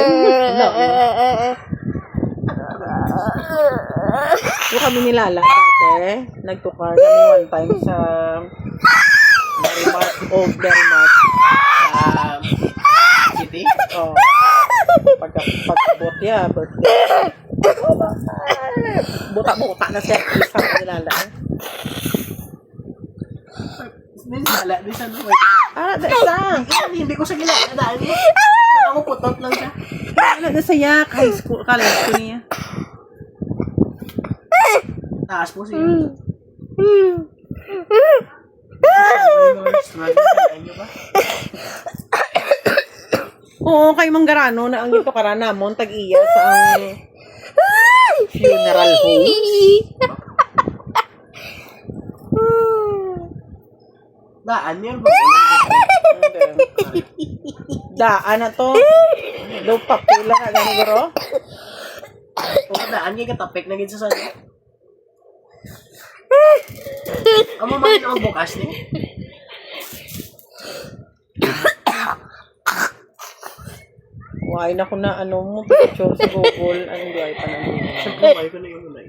wala. Yung kami nilala dati, nagtukar kami one time sa Old Berrimart sa city. Oh. Pagkabot niya, birthday. Buta-buta na siya. Isang nilala. Nilala, di siya naman. Isang. Hindi ko siya kilala dahil baka ako putot lang siya. Nilala na sa yak. High school, college ko niya. Taas po siya. Oo, kay Manggarano na ang ito karana mo, tag-iya sa ang funeral home. Daan yun. Daan na to. Daw papula na gani guro. Daan yung katapik na gid sa sana. Amo man ang bukas ni. Why na ko na ano mo picture sa Google. Ano di ay pa na. Sa buhay ko na yung mulay.